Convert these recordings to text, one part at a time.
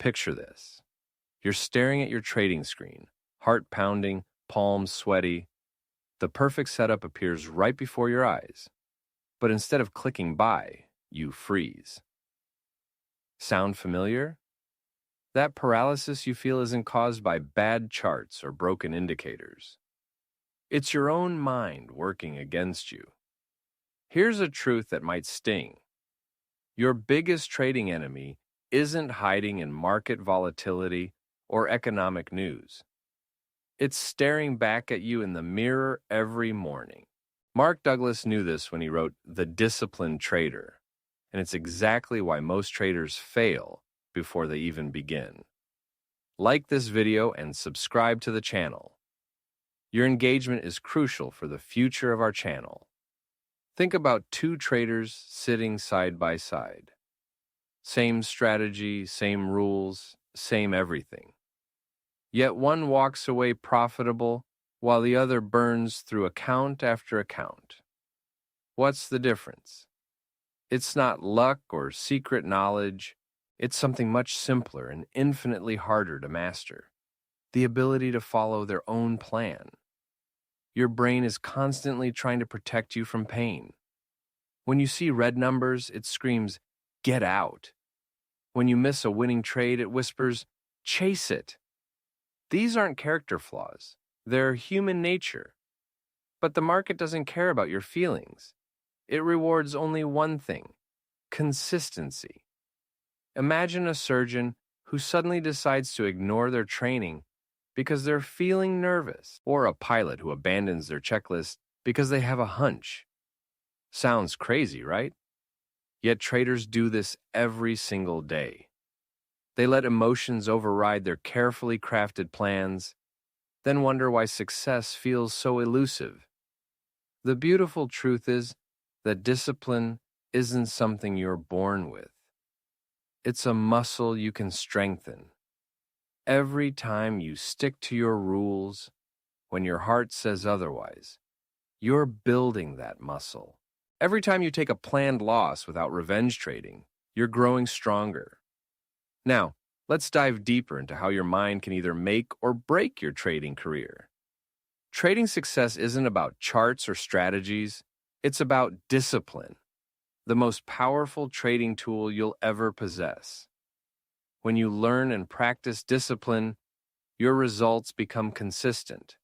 Picture this. You're staring at your trading screen, heart pounding, palms sweaty. The perfect setup appears right before your eyes. But instead of clicking buy, you freeze. Sound familiar? That paralysis you feel isn't caused by bad charts or broken indicators. It's your own mind working against you. Here's a truth that might sting. Your biggest trading enemy isn't hiding in market volatility or economic news. It's staring back at you in the mirror every morning. Mark Douglas knew this when he wrote The Disciplined Trader, and it's exactly why most traders fail before they even begin. Like this video and subscribe to the channel. Your engagement is crucial for the future of our channel. Think about two traders sitting side by side. Same strategy, same rules, same everything. Yet one walks away profitable while the other burns through account after account. What's the difference? It's not luck or secret knowledge. It's something much simpler and infinitely harder to master. The ability to follow their own plan. Your brain is constantly trying to protect you from pain. When you see red numbers, it screams, "Get out." When you miss a winning trade, it whispers, "Chase it." These aren't character flaws. They're human nature. But the market doesn't care about your feelings. It rewards only one thing: consistency. Imagine a surgeon who suddenly decides to ignore their training because they're feeling nervous, or a pilot who abandons their checklist because they have a hunch. Sounds crazy, right? Yet traders do this every single day. They let emotions override their carefully crafted plans, then wonder why success feels so elusive. The beautiful truth is that discipline isn't something you're born with. It's a muscle you can strengthen. Every time you stick to your rules, when your heart says otherwise, you're building that muscle. Every time you take a planned loss without revenge trading, you're growing stronger. Now, let's dive deeper into how your mind can either make or break your trading career. Trading success isn't about charts or strategies, it's about discipline, the most powerful trading tool you'll ever possess. When you learn and practice discipline, your results become consistent.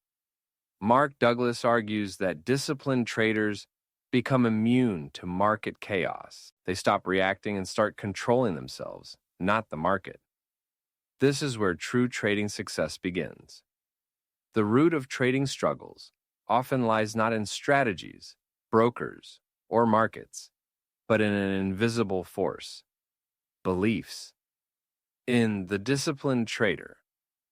Mark Douglas argues that disciplined traders become immune to market chaos. They stop reacting and start controlling themselves, not the market. This is where true trading success begins. The root of trading struggles often lies not in strategies, brokers, or markets, but in an invisible force: beliefs. In The Disciplined Trader,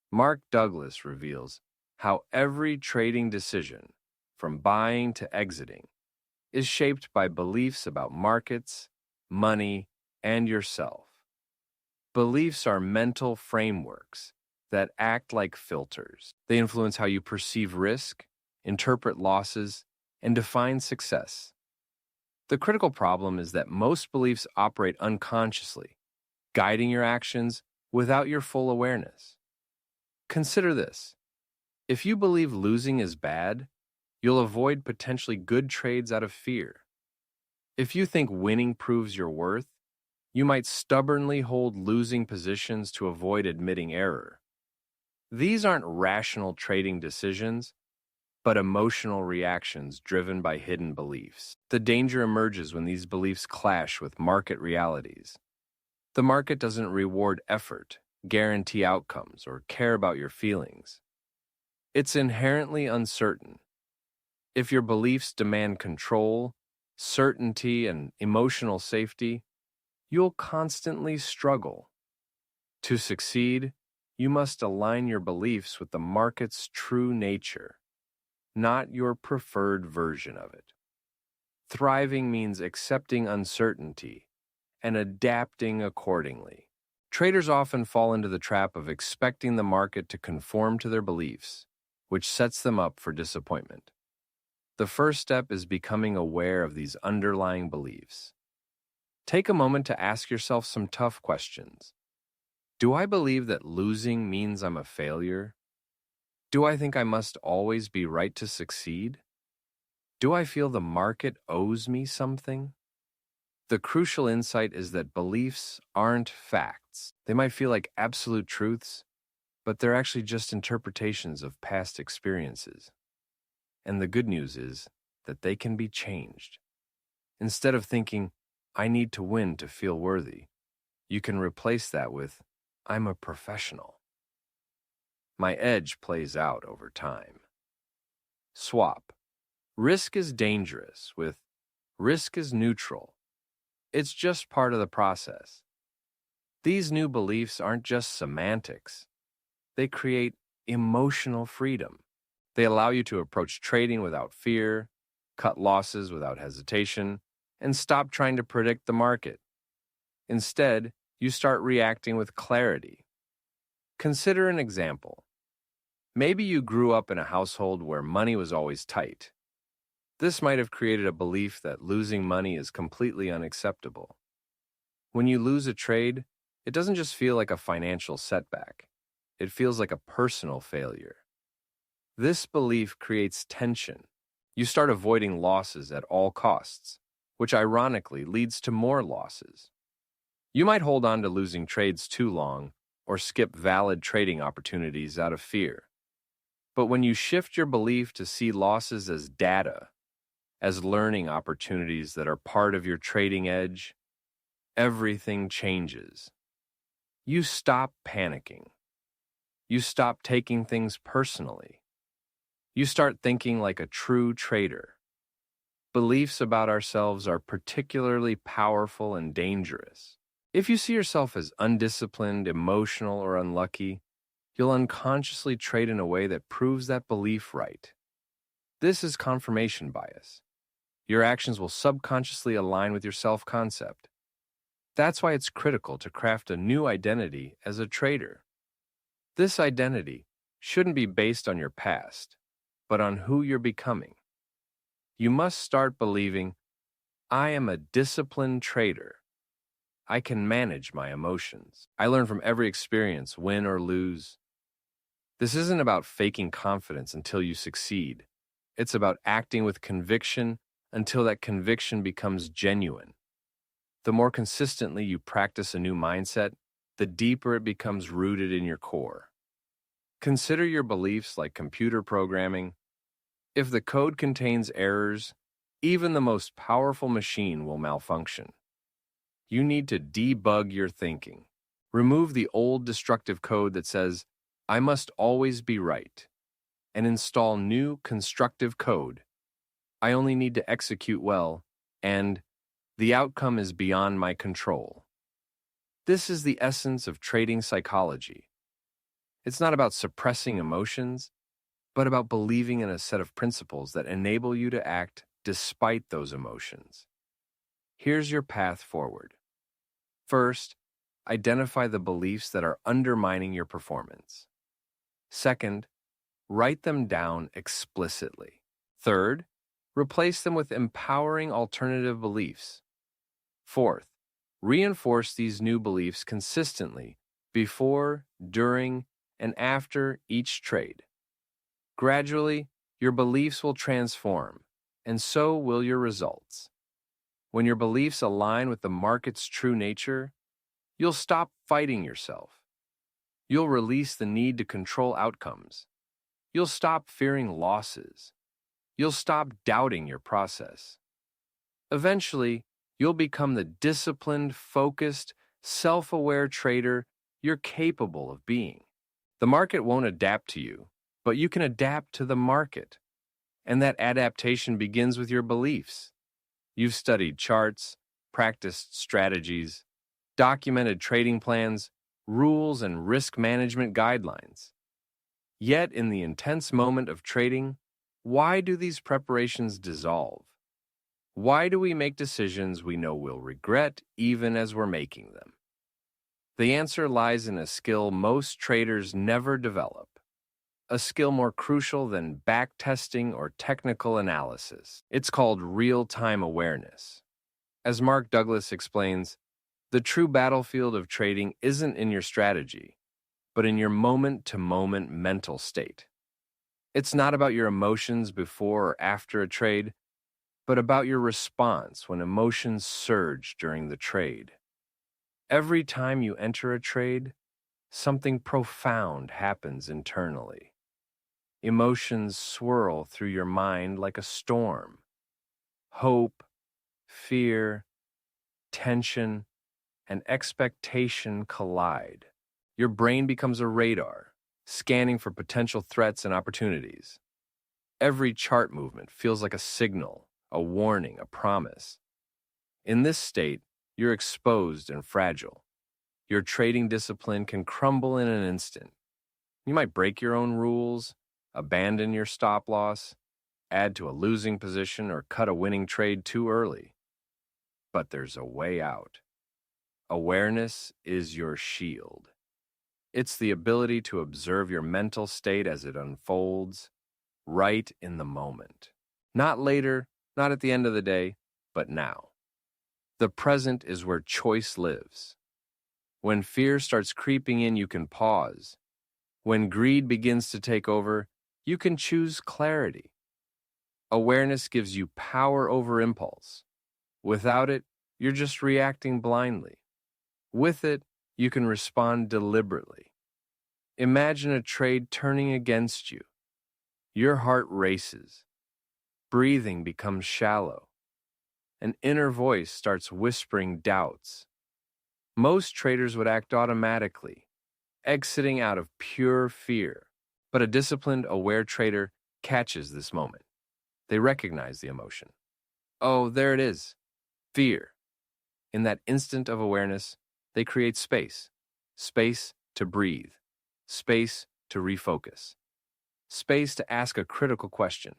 Mark Douglas reveals how every trading decision, from buying to exiting, is shaped by beliefs about markets, money, and yourself. Beliefs are mental frameworks that act like filters. They influence how you perceive risk, interpret losses, and define success. The critical problem is that most beliefs operate unconsciously, guiding your actions without your full awareness. Consider this. If you believe losing is bad, you'll avoid potentially good trades out of fear. If you think winning proves your worth, you might stubbornly hold losing positions to avoid admitting error. These aren't rational trading decisions, but emotional reactions driven by hidden beliefs. The danger emerges when these beliefs clash with market realities. The market doesn't reward effort, guarantee outcomes, or care about your feelings. It's inherently uncertain. If your beliefs demand control, certainty, and emotional safety, you'll constantly struggle. To succeed, you must align your beliefs with the market's true nature, not your preferred version of it. Thriving means accepting uncertainty and adapting accordingly. Traders often fall into the trap of expecting the market to conform to their beliefs, which sets them up for disappointment. The first step is becoming aware of these underlying beliefs. Take a moment to ask yourself some tough questions. Do I believe that losing means I'm a failure? Do I think I must always be right to succeed? Do I feel the market owes me something? The crucial insight is that beliefs aren't facts. They might feel like absolute truths, but they're actually just interpretations of past experiences. And the good news is that they can be changed. Instead of thinking, I need to win to feel worthy, you can replace that with, I'm a professional. My edge plays out over time. Swap. Risk is dangerous with risk is neutral. It's just part of the process. These new beliefs aren't just semantics. They create emotional freedom. They allow you to approach trading without fear, cut losses without hesitation, and stop trying to predict the market. Instead, you start reacting with clarity. Consider an example. Maybe you grew up in a household where money was always tight. This might have created a belief that losing money is completely unacceptable. When you lose a trade, it doesn't just feel like a financial setback. It feels like a personal failure. This belief creates tension. You start avoiding losses at all costs, which ironically leads to more losses. You might hold on to losing trades too long or skip valid trading opportunities out of fear. But when you shift your belief to see losses as data, as learning opportunities that are part of your trading edge, everything changes. You stop panicking. You stop taking things personally. You start thinking like a true trader. Beliefs about ourselves are particularly powerful and dangerous. If you see yourself as undisciplined, emotional, or unlucky, you'll unconsciously trade in a way that proves that belief right. This is confirmation bias. Your actions will subconsciously align with your self-concept. That's why it's critical to craft a new identity as a trader. This identity shouldn't be based on your past, but on who you're becoming. You must start believing, I am a disciplined trader. I can manage my emotions. I learn from every experience, win or lose. This isn't about faking confidence until you succeed. It's about acting with conviction until that conviction becomes genuine. The more consistently you practice a new mindset, the deeper it becomes rooted in your core. Consider your beliefs like computer programming. If the code contains errors, even the most powerful machine will malfunction. You need to debug your thinking. Remove the old destructive code that says, I must always be right, and install new constructive code. I only need to execute well, and the outcome is beyond my control. This is the essence of trading psychology. It's not about suppressing emotions, but about believing in a set of principles that enable you to act despite those emotions. Here's your path forward. First, identify the beliefs that are undermining your performance. Second, write them down explicitly. Third, replace them with empowering alternative beliefs. Fourth, reinforce these new beliefs consistently before, during, and after each trade. Gradually, your beliefs will transform, and so will your results. When your beliefs align with the market's true nature, you'll stop fighting yourself. You'll release the need to control outcomes. You'll stop fearing losses. You'll stop doubting your process. Eventually, you'll become the disciplined, focused, self-aware trader you're capable of being. The market won't adapt to you, but you can adapt to the market. And that adaptation begins with your beliefs. You've studied charts, practiced strategies, documented trading plans, rules, and risk management guidelines. Yet, in the intense moment of trading, why do these preparations dissolve? Why do we make decisions we know we'll regret even as we're making them? The answer lies in a skill most traders never develop, a skill more crucial than backtesting or technical analysis. It's called real-time awareness. As Mark Douglas explains, The true battlefield of trading isn't in your strategy, but in your moment-to-moment mental state. It's not about your emotions before or after a trade, but about your response when emotions surge during the trade. Every time you enter a trade, something profound happens internally. Emotions swirl through your mind like a storm. Hope, fear, tension, and expectation collide. Your brain becomes a radar, scanning for potential threats and opportunities. Every chart movement feels like a signal, a warning, a promise. In this state, you're exposed and fragile. Your trading discipline can crumble in an instant. You might break your own rules, abandon your stop loss, add to a losing position, or cut a winning trade too early. But there's a way out. Awareness is your shield. It's the ability to observe your mental state as it unfolds, right in the moment. Not later, not at the end of the day, but now. The present is where choice lives. When fear starts creeping in, you can pause. When greed begins to take over, you can choose clarity. Awareness gives you power over impulse. Without it, you're just reacting blindly. With it, you can respond deliberately. Imagine a trade turning against you. Your heart races. Breathing becomes shallow. An inner voice starts whispering doubts. Most traders would act automatically, exiting out of pure fear. But a disciplined, aware trader catches this moment. They recognize the emotion. Oh, there it is. Fear. In that instant of awareness, they create space. Space to breathe. Space to refocus. Space to ask a critical question.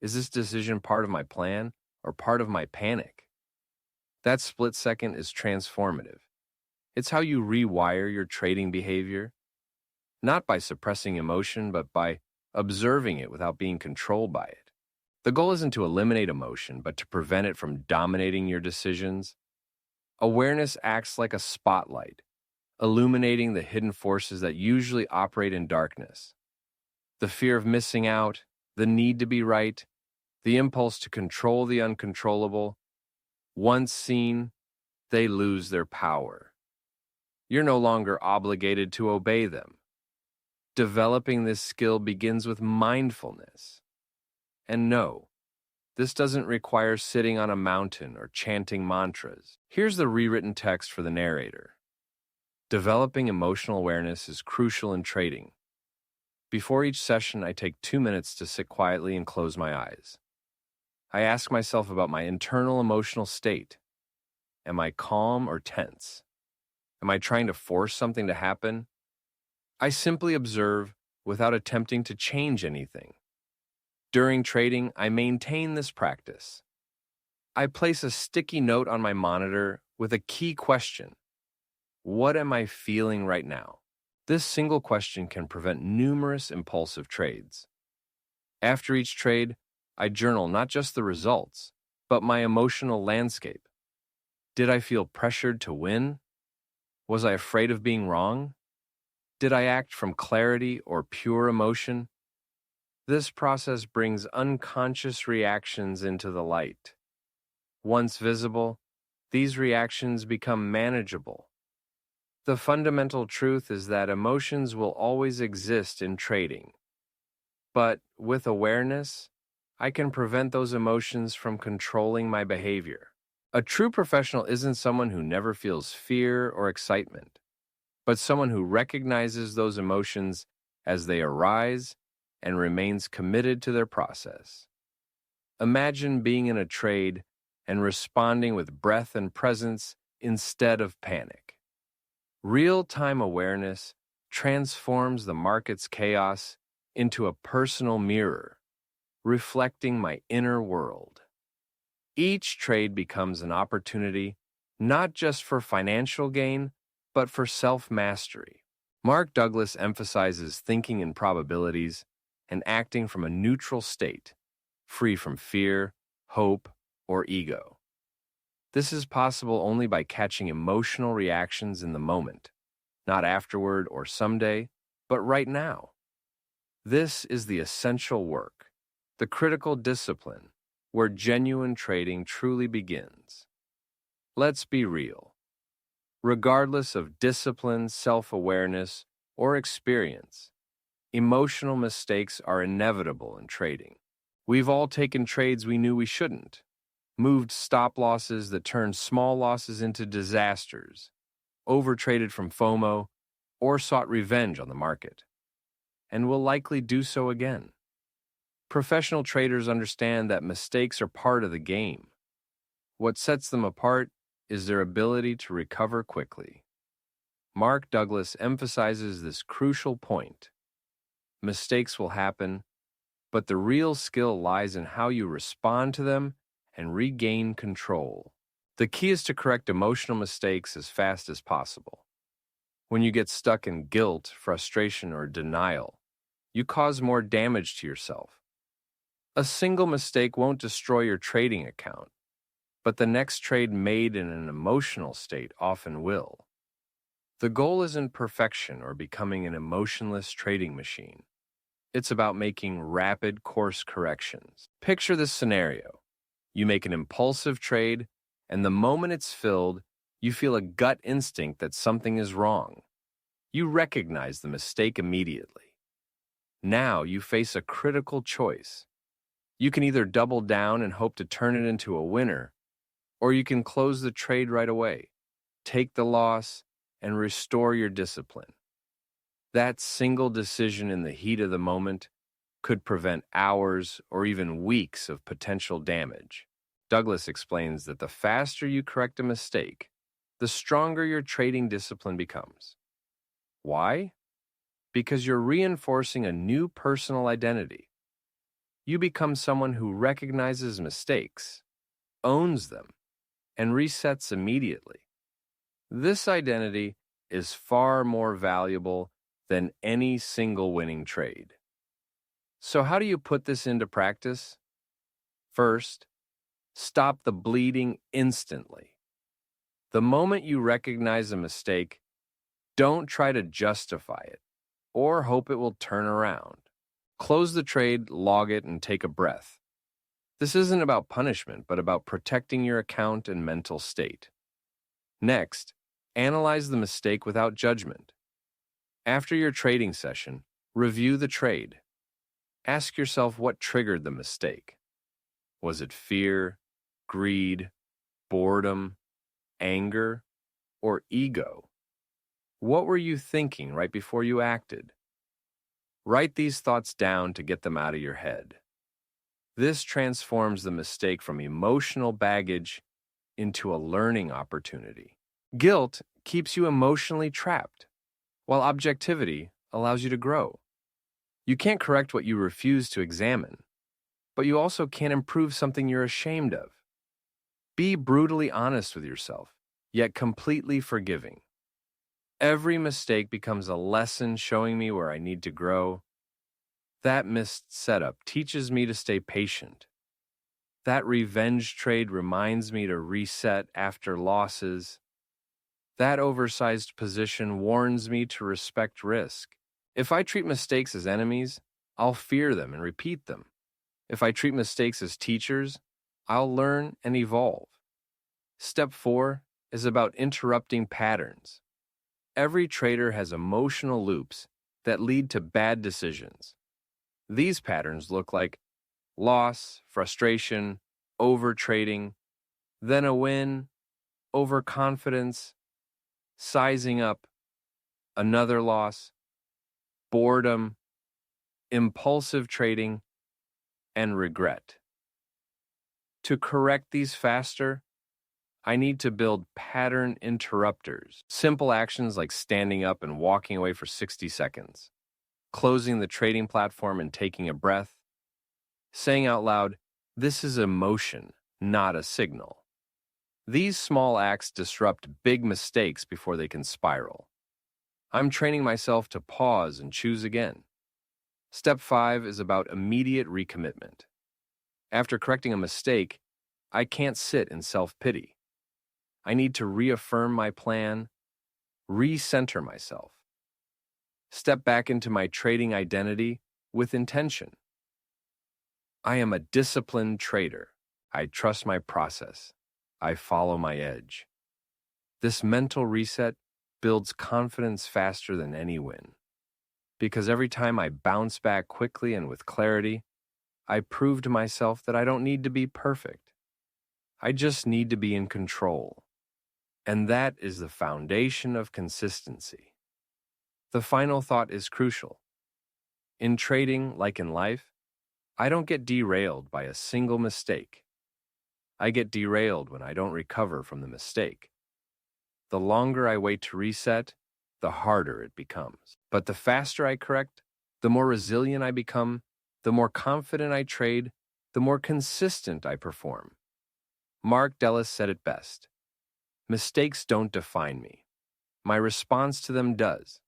Is this decision part of my plan or part of my panic? That split second is transformative. It's how you rewire your trading behavior, not by suppressing emotion, but by observing it without being controlled by it. The goal isn't to eliminate emotion, but to prevent it from dominating your decisions. Awareness acts like a spotlight, illuminating the hidden forces that usually operate in darkness. The fear of missing out, the need to be right, the impulse to control the uncontrollable. Once seen, they lose their power. You're no longer obligated to obey them. Developing this skill begins with mindfulness. And no, this doesn't require sitting on a mountain or chanting mantras. Here's the rewritten text for the narrator. Developing emotional awareness is crucial in trading. Before each session, I take 2 minutes to sit quietly and close my eyes. I ask myself about my internal emotional state. Am I calm or tense? Am I trying to force something to happen? I simply observe without attempting to change anything. During trading, I maintain this practice. I place a sticky note on my monitor with a key question. What am I feeling right now? This single question can prevent numerous impulsive trades. After each trade, I journal not just the results, but my emotional landscape. Did I feel pressured to win? Was I afraid of being wrong? Did I act from clarity or pure emotion? This process brings unconscious reactions into the light. Once visible, these reactions become manageable. The fundamental truth is that emotions will always exist in trading. But with awareness, I can prevent those emotions from controlling my behavior. A true professional isn't someone who never feels fear or excitement, but someone who recognizes those emotions as they arise and remains committed to their process. Imagine being in a trade and responding with breath and presence instead of panic. Real-time awareness transforms the market's chaos into a personal mirror, reflecting my inner world. Each trade becomes an opportunity not just for financial gain, but for self-mastery. Mark Douglas emphasizes thinking in probabilities and acting from a neutral state, free from fear, hope, or ego. This is possible only by catching emotional reactions in the moment, not afterward or someday, but right now. This is the essential work, the critical discipline, where genuine trading truly begins. Let's be real. Regardless of discipline, self-awareness, or experience, emotional mistakes are inevitable in trading. We've all taken trades we knew we shouldn't, moved stop losses that turned small losses into disasters, overtraded from FOMO, or sought revenge on the market, and will likely do so again. Professional traders understand that mistakes are part of the game. What sets them apart is their ability to recover quickly. Mark Douglas emphasizes this crucial point. Mistakes will happen, but the real skill lies in how you respond to them and regain control. The key is to correct emotional mistakes as fast as possible. When you get stuck in guilt, frustration, or denial, you cause more damage to yourself. A single mistake won't destroy your trading account, but the next trade made in an emotional state often will. The goal isn't perfection or becoming an emotionless trading machine. It's about making rapid course corrections. Picture this scenario. You make an impulsive trade, and the moment it's filled, you feel a gut instinct that something is wrong. You recognize the mistake immediately. Now you face a critical choice. You can either double down and hope to turn it into a winner, or you can close the trade right away, take the loss, and restore your discipline. That single decision in the heat of the moment could prevent hours or even weeks of potential damage. Douglas explains that the faster you correct a mistake, the stronger your trading discipline becomes. Why? Because you're reinforcing a new personal identity. You become someone who recognizes mistakes, owns them, and resets immediately. This identity is far more valuable than any single winning trade. So how do you put this into practice? First, stop the bleeding instantly. The moment you recognize a mistake, don't try to justify it or hope it will turn around. Close the trade, log it, and take a breath. This isn't about punishment, but about protecting your account and mental state. Next, analyze the mistake without judgment. After your trading session, review the trade. Ask yourself what triggered the mistake. Was it fear, greed, boredom, anger, or ego? What were you thinking right before you acted? Write these thoughts down to get them out of your head. This transforms the mistake from emotional baggage into a learning opportunity. Guilt keeps you emotionally trapped, while objectivity allows you to grow. You can't correct what you refuse to examine, but you also can't improve something you're ashamed of. Be brutally honest with yourself, yet completely forgiving. Every mistake becomes a lesson showing me where I need to grow. That missed setup teaches me to stay patient. That revenge trade reminds me to reset after losses. That oversized position warns me to respect risk. If I treat mistakes as enemies, I'll fear them and repeat them. If I treat mistakes as teachers, I'll learn and evolve. Step 4 is about interrupting patterns. Every trader has emotional loops that lead to bad decisions. These patterns look like loss, frustration, overtrading, then a win, overconfidence, sizing up, another loss, boredom, impulsive trading, and regret. To correct these faster, I need to build pattern interrupters. Simple actions like standing up and walking away for 60 seconds, closing the trading platform and taking a breath, saying out loud, "This is emotion, not a signal." These small acts disrupt big mistakes before they can spiral. I'm training myself to pause and choose again. Step 5 is about immediate recommitment. After correcting a mistake, I can't sit in self-pity. I need to reaffirm my plan, recenter myself, step back into my trading identity with intention. I am a disciplined trader. I trust my process. I follow my edge. This mental reset builds confidence faster than any win, because every time I bounce back quickly and with clarity, I prove to myself that I don't need to be perfect. I just need to be in control. And that is the foundation of consistency. The final thought is crucial. In trading, like in life, I don't get derailed by a single mistake. I get derailed when I don't recover from the mistake. The longer I wait to reset, the harder it becomes. But the faster I correct, the more resilient I become, the more confident I trade, the more consistent I perform. Mark Dellis said it best. Mistakes don't define me. My response to them does.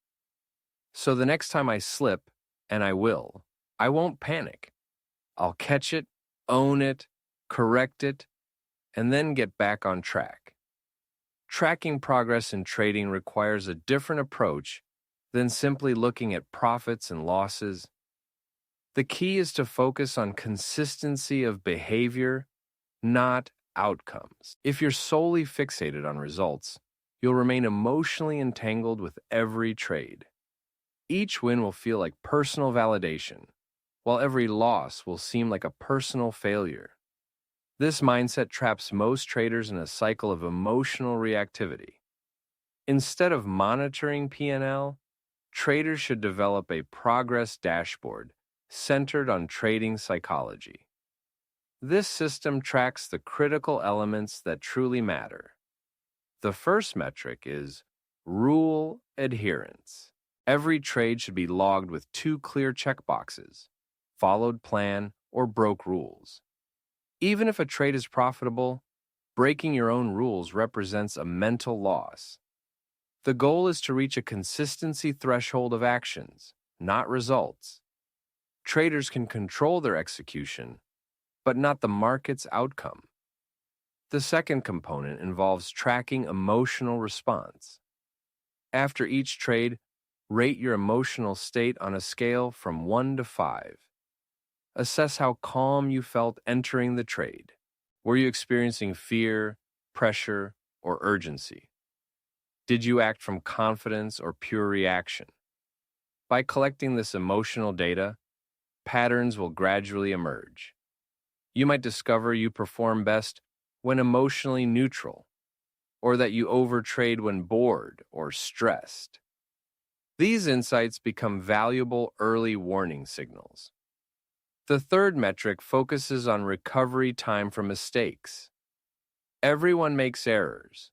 So the next time I slip, and I will, I won't panic. I'll catch it, own it, correct it, and then get back on track. Tracking progress in trading requires a different approach than simply looking at profits and losses. The key is to focus on consistency of behavior, not outcomes. If you're solely fixated on results, you'll remain emotionally entangled with every trade. Each win will feel like personal validation, while every loss will seem like a personal failure. This mindset traps most traders in a cycle of emotional reactivity. Instead of monitoring P&L, traders should develop a progress dashboard centered on trading psychology. This system tracks the critical elements that truly matter. The first metric is rule adherence. Every trade should be logged with 2 clear checkboxes: followed plan or broke rules. Even if a trade is profitable, breaking your own rules represents a mental loss. The goal is to reach a consistency threshold of actions, not results. Traders can control their execution, but not the market's outcome. The second component involves tracking emotional response. After each trade, rate your emotional state on a scale from 1 to 5. Assess how calm you felt entering the trade. Were you experiencing fear, pressure, or urgency? Did you act from confidence or pure reaction? By collecting this emotional data, patterns will gradually emerge. You might discover you perform best when emotionally neutral, or that you overtrade when bored or stressed. These insights become valuable early warning signals. The third metric focuses on recovery time from mistakes. Everyone makes errors,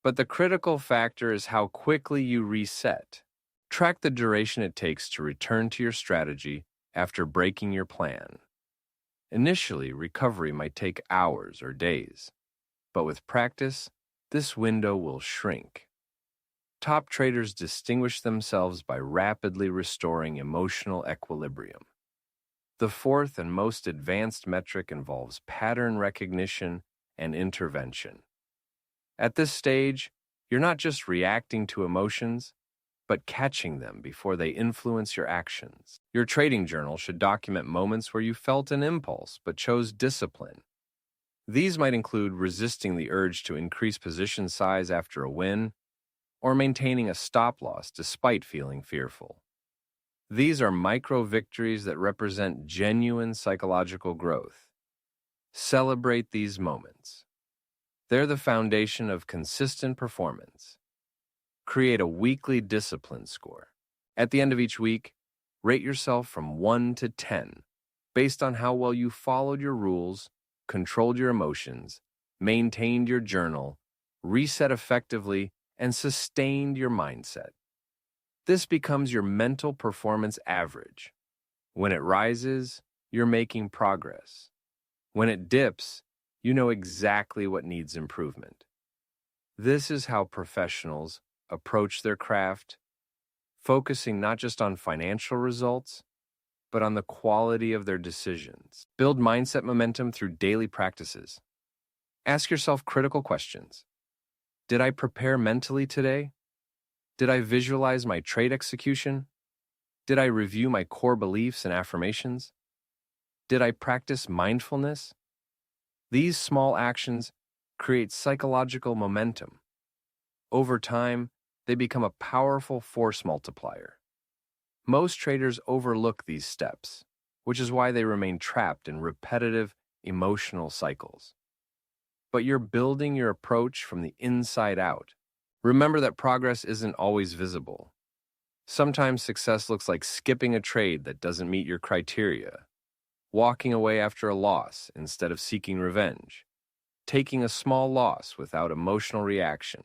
but the critical factor is how quickly you reset. Track the duration it takes to return to your strategy after breaking your plan. Initially, recovery might take hours or days, but with practice, this window will shrink. Top traders distinguish themselves by rapidly restoring emotional equilibrium. The fourth and most advanced metric involves pattern recognition and intervention. At this stage, you're not just reacting to emotions, but catching them before they influence your actions. Your trading journal should document moments where you felt an impulse but chose discipline. These might include resisting the urge to increase position size after a win, or maintaining a stop loss despite feeling fearful. These are micro victories that represent genuine psychological growth. Celebrate these moments. They're the foundation of consistent performance. Create a weekly discipline score. At the end of each week, rate yourself from 1 to 10 based on how well you followed your rules, controlled your emotions, maintained your journal, reset effectively, and sustained your mindset. This becomes your mental performance average. When it rises, you're making progress. When it dips, you know exactly what needs improvement. This is how professionals approach their craft, focusing not just on financial results, but on the quality of their decisions. Build mindset momentum through daily practices. Ask yourself critical questions. Did I prepare mentally today? Did I visualize my trade execution? Did I review my core beliefs and affirmations? Did I practice mindfulness? These small actions create psychological momentum. Over time, they become a powerful force multiplier. Most traders overlook these steps, which is why they remain trapped in repetitive emotional cycles. But you're building your approach from the inside out. Remember that progress isn't always visible. Sometimes success looks like skipping a trade that doesn't meet your criteria, walking away after a loss instead of seeking revenge, taking a small loss without emotional reaction.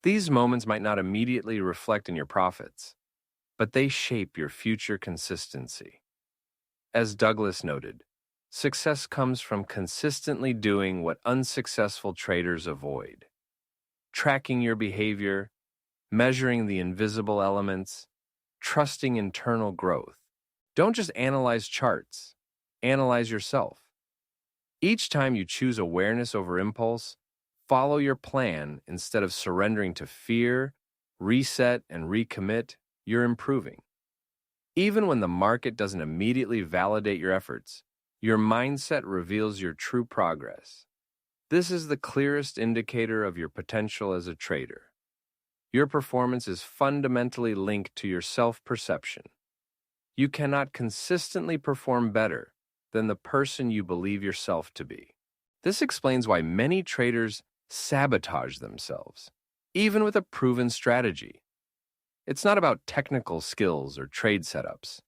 These moments might not immediately reflect in your profits, but they shape your future consistency. As Douglas noted, success comes from consistently doing what unsuccessful traders avoid. Tracking your behavior, measuring the invisible elements, trusting internal growth. Don't just analyze charts, analyze yourself. Each time you choose awareness over impulse, follow your plan instead of surrendering to fear, reset, and recommit, you're improving. Even when the market doesn't immediately validate your efforts, your mindset reveals your true progress. This is the clearest indicator of your potential as a trader. Your performance is fundamentally linked to your self-perception. You cannot consistently perform better than the person you believe yourself to be. This explains why many traders sabotage themselves, even with a proven strategy. It's not about technical skills or trade setups.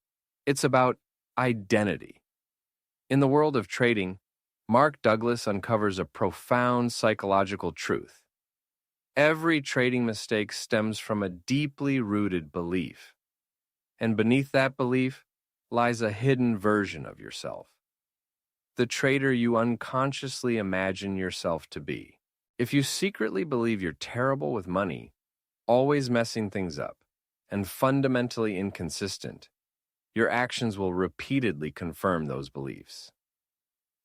It's about identity. In the world of trading, Mark Douglas uncovers a profound psychological truth. Every trading mistake stems from a deeply rooted belief, and beneath that belief lies a hidden version of yourself, the trader you unconsciously imagine yourself to be. If you secretly believe you're terrible with money, always messing things up, and fundamentally inconsistent, your actions will repeatedly confirm those beliefs.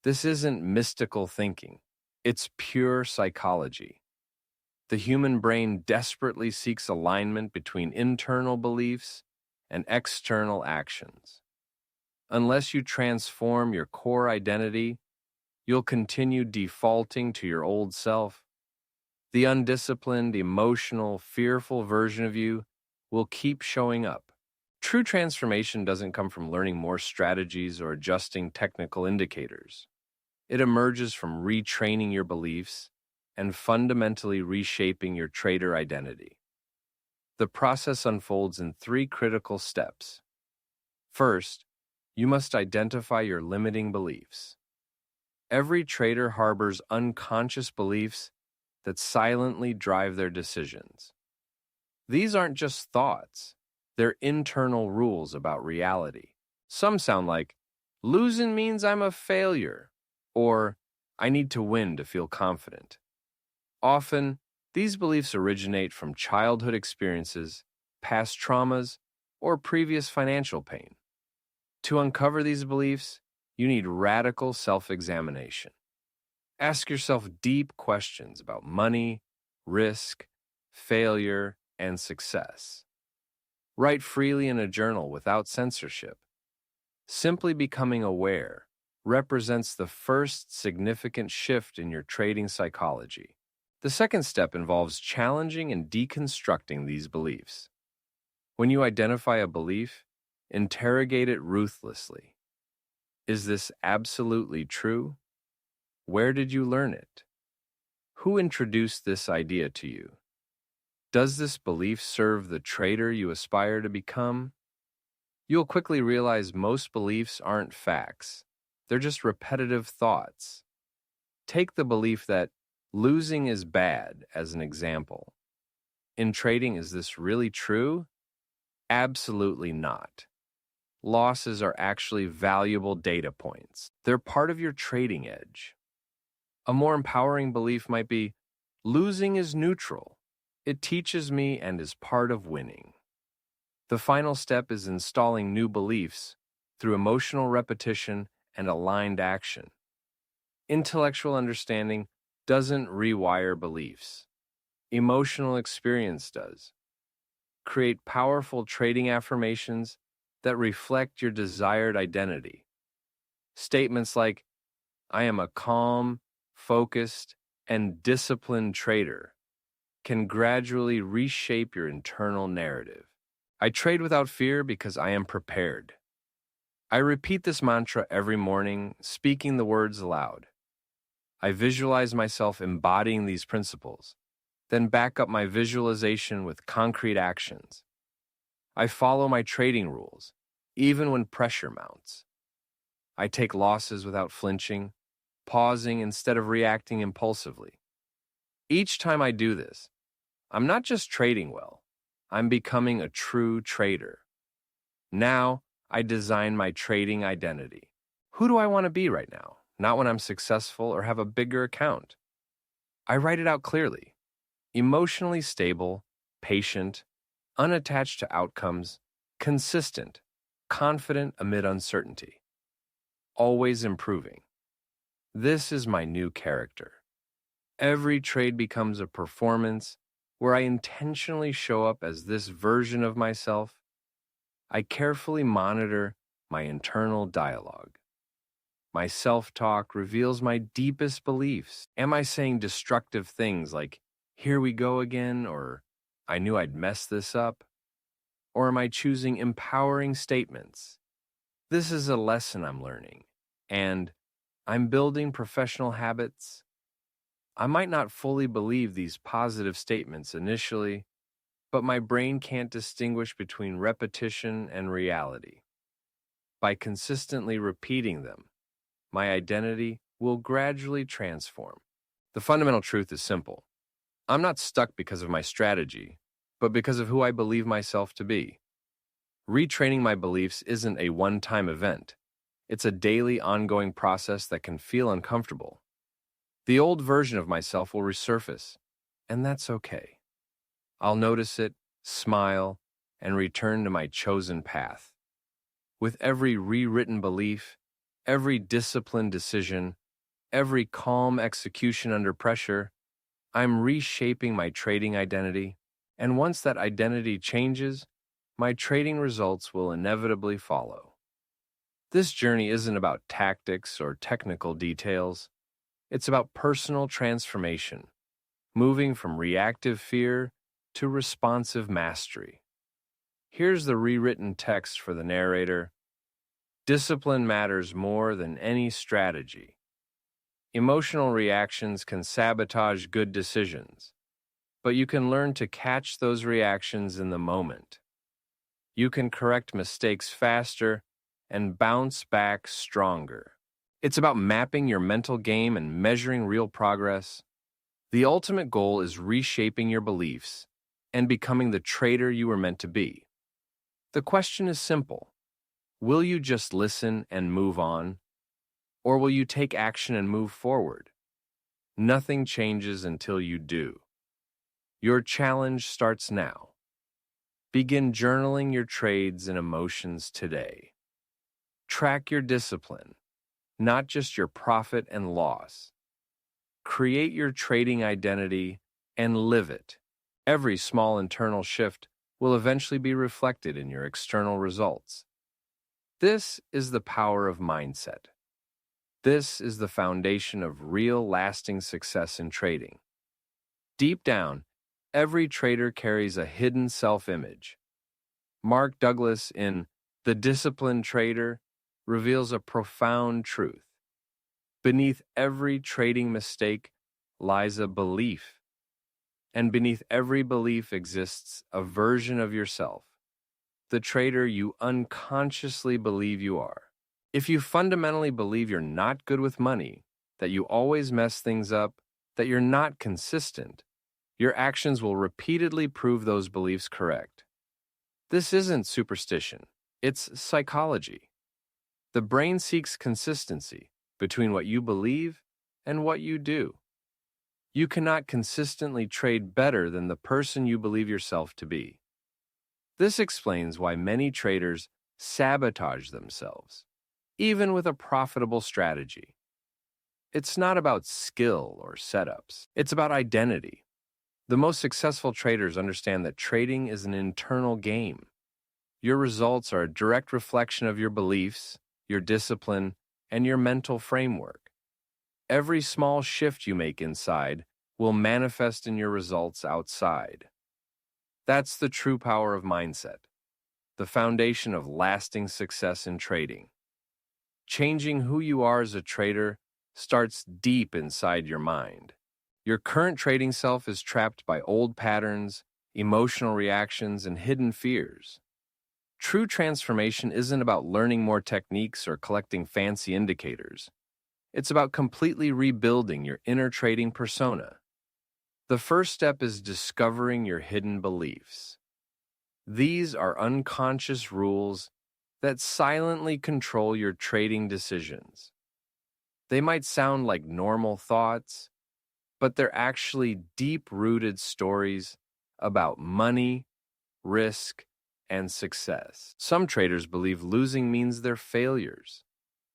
This isn't mystical thinking. It's pure psychology. The human brain desperately seeks alignment between internal beliefs and external actions. Unless you transform your core identity, you'll continue defaulting to your old self. The undisciplined, emotional, fearful version of you will keep showing up. True transformation doesn't come from learning more strategies or adjusting technical indicators. It emerges from retraining your beliefs and fundamentally reshaping your trader identity. The process unfolds in 3 critical steps. First, you must identify your limiting beliefs. Every trader harbors unconscious beliefs that silently drive their decisions. These aren't just thoughts, they're internal rules about reality. Some sound like, losing means I'm a failure, or I need to win to feel confident. Often, these beliefs originate from childhood experiences, past traumas, or previous financial pain. To uncover these beliefs, you need radical self-examination. Ask yourself deep questions about money, risk, failure, and success. Write freely in a journal without censorship. Simply becoming aware represents the first significant shift in your trading psychology. The second step involves challenging and deconstructing these beliefs. When you identify a belief, interrogate it ruthlessly. Is this absolutely true? Where did you learn it? Who introduced this idea to you? Does this belief serve the trader you aspire to become? You'll quickly realize most beliefs aren't facts. They're just repetitive thoughts. Take the belief that losing is bad as an example. In trading, is this really true? Absolutely not. Losses are actually valuable data points. They're part of your trading edge. A more empowering belief might be, losing is neutral. It teaches me and is part of winning. The final step is installing new beliefs through emotional repetition and aligned action. Intellectual understanding doesn't rewire beliefs. emotional experience does. Create powerful trading affirmations that reflect your desired identity. Statements like, I am a calm, focused, and disciplined trader can gradually reshape your internal narrative. I trade without fear because I am prepared. I repeat this mantra every morning, speaking the words aloud. I visualize myself embodying these principles, then back up my visualization with concrete actions. I follow my trading rules, even when pressure mounts. I take losses without flinching, pausing instead of reacting impulsively. Each time I do this, I'm not just trading well, I'm becoming a true trader. Now, I design my trading identity. Who do I want to be right now? Not when I'm successful or have a bigger account. I write it out clearly. Emotionally stable, patient, unattached to outcomes, consistent, confident amid uncertainty. Always improving. This is my new character. Every trade becomes a performance where I intentionally show up as this version of myself. I carefully monitor my internal dialogue. My self-talk reveals my deepest beliefs. Am I saying destructive things like, here we go again, or I knew I'd mess this up? Or am I choosing empowering statements? This is a lesson I'm learning, and I'm building professional habits. I might not fully believe these positive statements initially, but my brain can't distinguish between repetition and reality. By consistently repeating them, my identity will gradually transform. The fundamental truth is simple. I'm not stuck because of my strategy, but because of who I believe myself to be. Retraining my beliefs isn't a one-time event. It's a daily, ongoing process that can feel uncomfortable. The old version of myself will resurface, and that's okay. I'll notice it, smile, and return to my chosen path. With every rewritten belief, every disciplined decision, every calm execution under pressure, I'm reshaping my trading identity, and once that identity changes, my trading results will inevitably follow. This journey isn't about tactics or technical details. It's about personal transformation, moving from reactive fear to responsive mastery. Here's the rewritten text for the narrator. Discipline matters more than any strategy. Emotional reactions can sabotage good decisions, but you can learn to catch those reactions in the moment. You can correct mistakes faster and bounce back stronger. It's about mapping your mental game and measuring real progress. The ultimate goal is reshaping your beliefs and becoming the trader you were meant to be. The question is simple. Will you just listen and move on? Or will you take action and move forward? Nothing changes until you do. Your challenge starts now. Begin journaling your trades and emotions today. Track your discipline, not just your profit and loss. Create your trading identity and live it. Every small internal shift will eventually be reflected in your external results. This is the power of mindset. This is the foundation of real, lasting success in trading. Deep down, every trader carries a hidden self-image. Mark Douglas in The Disciplined Trader reveals a profound truth. Beneath every trading mistake lies a belief, and beneath every belief exists a version of yourself, the trader you unconsciously believe you are. If you fundamentally believe you're not good with money, that you always mess things up, that you're not consistent, your actions will repeatedly prove those beliefs correct. This isn't superstition, it's psychology. The brain seeks consistency between what you believe and what you do. You cannot consistently trade better than the person you believe yourself to be. This explains why many traders sabotage themselves, even with a profitable strategy. It's not about skill or setups. It's about identity. The most successful traders understand that trading is an internal game. Your results are a direct reflection of your beliefs, your discipline, and your mental framework. Every small shift you make inside will manifest in your results outside. That's the true power of mindset, the foundation of lasting success in trading. Changing who you are as a trader starts deep inside your mind. Your current trading self is trapped by old patterns, emotional reactions, and hidden fears. True transformation isn't about learning more techniques or collecting fancy indicators. It's about completely rebuilding your inner trading persona. The first step is discovering your hidden beliefs. These are unconscious rules that silently control your trading decisions. They might sound like normal thoughts, but they're actually deep-rooted stories about money, risk, and success. Some traders believe losing means they're failures.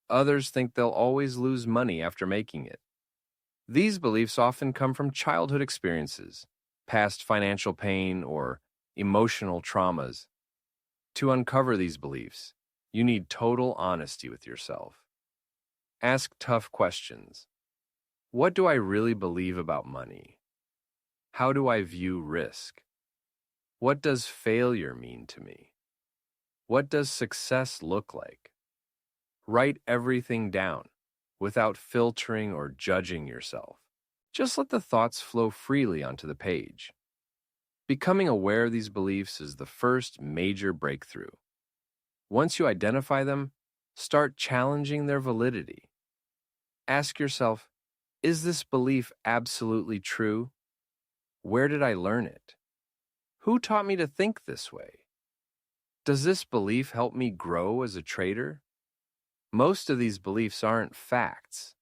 Others think they'll always lose money after making it. These beliefs often come from childhood experiences, past financial pain, or emotional traumas. To uncover these beliefs, you need total honesty with yourself. Ask tough questions. What do I really believe about money? How do I view risk? What does failure mean to me? What does success look like? Write everything down without filtering or judging yourself. Just let the thoughts flow freely onto the page. Becoming aware of these beliefs is the first major breakthrough. Once you identify them, start challenging their validity. Ask yourself, is this belief absolutely true? Where did I learn it? Who taught me to think this way? Does this belief help me grow as a trader? Most of these beliefs aren't facts.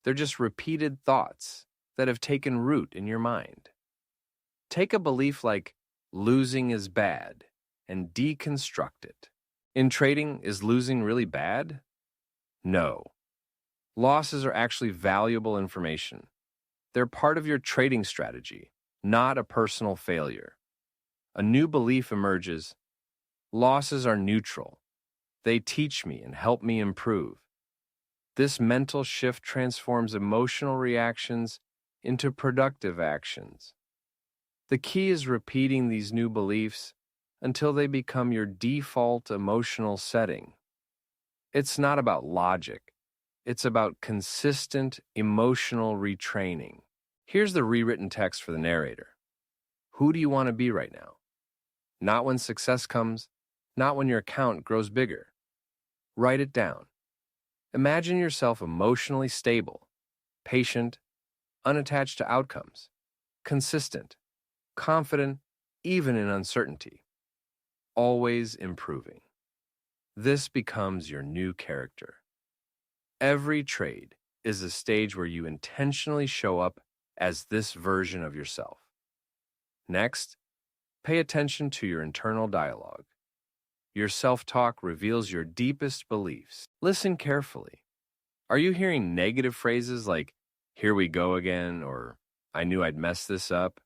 They're just repeated thoughts that have taken root in your mind. Take a belief like losing is bad and deconstruct it. In trading, is losing really bad? No. Losses are actually valuable information. They're part of your trading strategy, not a personal failure. A new belief emerges. Losses are neutral. They teach me and help me improve. This mental shift transforms emotional reactions into productive actions. The key is repeating these new beliefs until they become your default emotional setting. It's not about logic. It's about consistent emotional retraining. Here's the rewritten text for the narrator. Who do you want to be right now? Not when success comes, not when your account grows bigger. Write it down. Imagine yourself emotionally stable, patient, unattached to outcomes, consistent, confident, even in uncertainty, always improving. This becomes your new character. Every trade is a stage where you intentionally show up as this version of yourself. Next, pay attention to your internal dialogue. Your self-talk reveals your deepest beliefs. Listen carefully. Are you hearing negative phrases like, "Here we go again," or "I knew I'd mess this up"?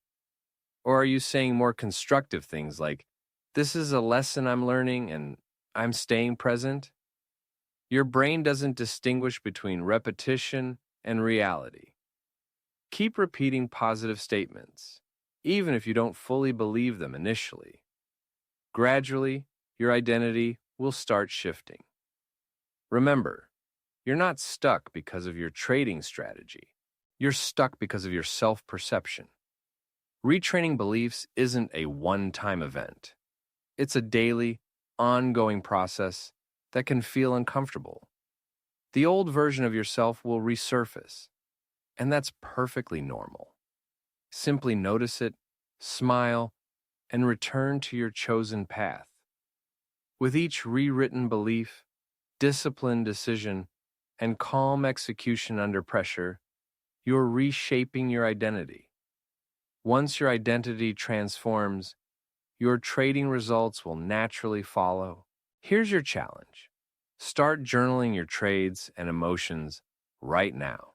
Or are you saying more constructive things like, "This is a lesson I'm learning and I'm staying present"? Your brain doesn't distinguish between repetition and reality. Keep repeating positive statements, even if you don't fully believe them initially. Gradually, your identity will start shifting. Remember, you're not stuck because of your trading strategy. You're stuck because of your self-perception. Retraining beliefs isn't a one-time event. It's a daily, ongoing process that can feel uncomfortable. The old version of yourself will resurface, and that's perfectly normal. Simply notice it, smile, and return to your chosen path. With each rewritten belief, disciplined decision, and calm execution under pressure, you're reshaping your identity. Once your identity transforms, your trading results will naturally follow. Here's your challenge. Start journaling your trades and emotions right now.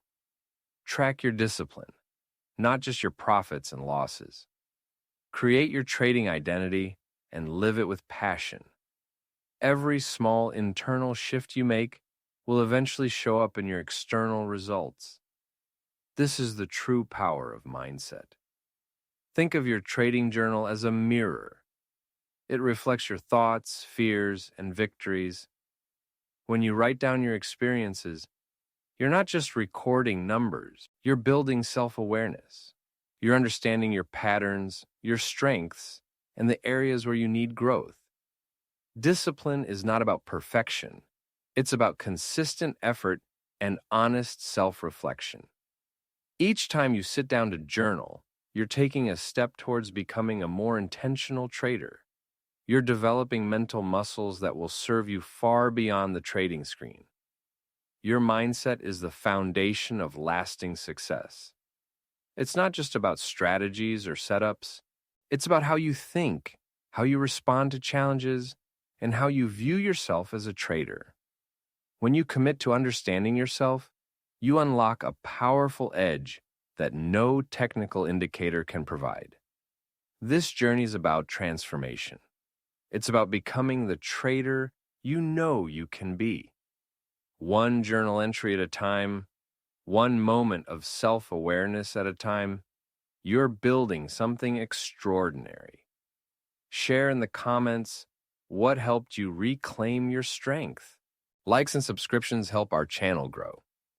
Track your discipline, not just your profits and losses. Create your trading identity and live it with passion. Every small internal shift you make will eventually show up in your external results. This is the true power of mindset. Think of your trading journal as a mirror. It reflects your thoughts, fears, and victories. When you write down your experiences, you're not just recording numbers, you're building self-awareness. You're understanding your patterns, your strengths, and the areas where you need growth. Discipline is not about perfection. It's about consistent effort and honest self-reflection. Each time you sit down to journal, you're taking a step towards becoming a more intentional trader. You're developing mental muscles that will serve you far beyond the trading screen. Your mindset is the foundation of lasting success. It's not just about strategies or setups. It's about how you think, how you respond to challenges, and how you view yourself as a trader. When you commit to understanding yourself, you unlock a powerful edge that no technical indicator can provide. This journey is about transformation. It's about becoming the trader you know you can be. One journal entry at a time, one moment of self-awareness at a time, you're building something extraordinary. Share in the comments what helped you reclaim your strength. Likes and subscriptions help our channel grow.